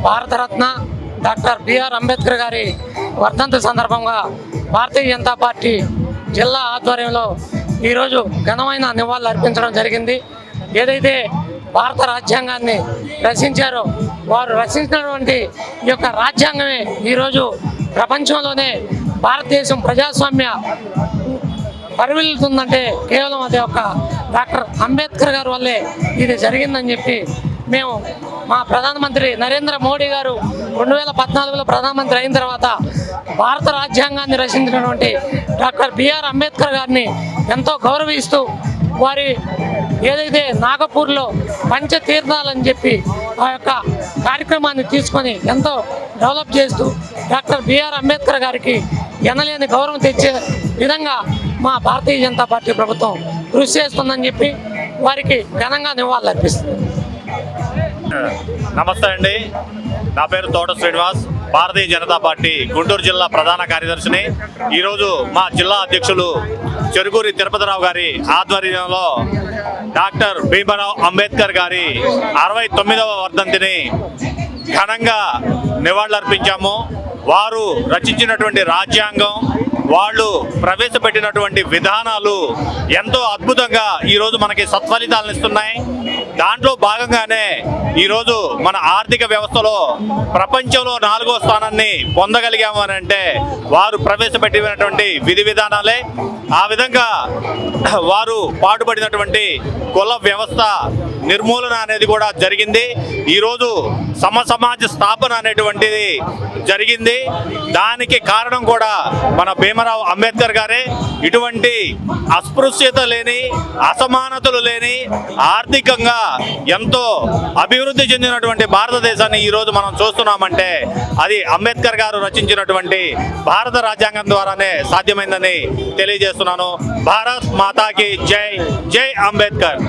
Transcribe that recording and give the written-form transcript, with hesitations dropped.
Bharat Ratna doctor BR Ambedkar గారి వర్ధంతి సందర్భంగా భారతీయ జనతా పార్టీ జిల్లా ఆధ్వర్యంలో ఈరోజు ఘనమైన నివాళులు అర్పించడం జరిగింది. ఏదైతే భారత రాజ్యాంగాన్ని రచించారో వారు రచించినటువంటి ఈ యొక్క రాజ్యాంగమే ఈరోజు ప్రపంచంలోనే భారతదేశం ప్రజాస్వామ్య పరివిల్లుతుందంటే కేవలం అది ఒక డాక్టర్ అంబేద్కర్ గారి వల్లే ఇది జరిగిందని చెప్పి మేము మా ప్రధానమంత్రి నరేంద్ర మోడీ గారు 2014లో ప్రధానమంత్రి అయిన తర్వాత భారత రాజ్యాంగాన్ని రచించినటువంటి డాక్టర్ బిఆర్ అంబేద్కర్ గారిని ఎంతో గౌరవిస్తూ వారి ఏదైతే నాగపూర్లో పంచతీర్థాలని చెప్పి ఆ యొక్క కార్యక్రమాన్ని తీసుకొని ఎంతో డెవలప్ చేస్తూ డాక్టర్ బిఆర్ అంబేద్కర్ గారికి ఎనలేని గౌరవం తెచ్చే విధంగా మా భారతీయ జనతా పార్టీ ప్రభుత్వం కృషి చేస్తుందని చెప్పి వారికి ఘనంగా నివాళులు అర్పిస్తుంది. నమస్తే అండి, నా పేరు తోట శ్రీనివాస్, భారతీయ జనతా పార్టీ గుంటూరు జిల్లా ప్రధాన కార్యదర్శిని. ఈరోజు మా జిల్లా అధ్యక్షులు చెరుకూరి తిరుపతిరావు గారి ఆధ్వర్యంలో డాక్టర్ భీమరావు అంబేద్కర్ గారి 69వ వర్ధంతిని ఘనంగా నివాళులర్పించాము. వారు రచించినటువంటి రాజ్యాంగం, వాళ్ళు ప్రవేశపెట్టినటువంటి విధానాలు ఎంతో అద్భుతంగా ఈరోజు మనకి సత్ఫలితాలను ఇస్తున్నాయి. దాంట్లో భాగంగానే ఈరోజు మన ఆర్థిక వ్యవస్థలో ప్రపంచంలో 4వ స్థానాన్ని పొందగలిగాము అని అంటే వారు ప్రవేశపెట్టినటువంటి విధి విధానాలే. ఆ విధంగా వారు పాటుపడినటువంటి కుల వ్యవస్థ నిర్మూలన అనేది కూడా జరిగింది. ఈరోజు సమాజ స్థాపన అనేటువంటిది జరిగింది. దానికి కారణం కూడా మన భీమరావు అంబేద్కర్ గారే. ఇటువంటి అస్పృశ్యత లేని, అసమానతలు లేని, ఆర్థికంగా ఎంతో అభివృద్ధి చెందినటువంటి భారతదేశాన్ని ఈరోజు మనం చూస్తున్నామంటే అది అంబేద్కర్ గారు రచించినటువంటి భారత రాజ్యాంగం ద్వారానే సాధ్యమైందని తెలియజేస్తున్నాను. భారత్ మాతాకి జై, జై అంబేద్కర్.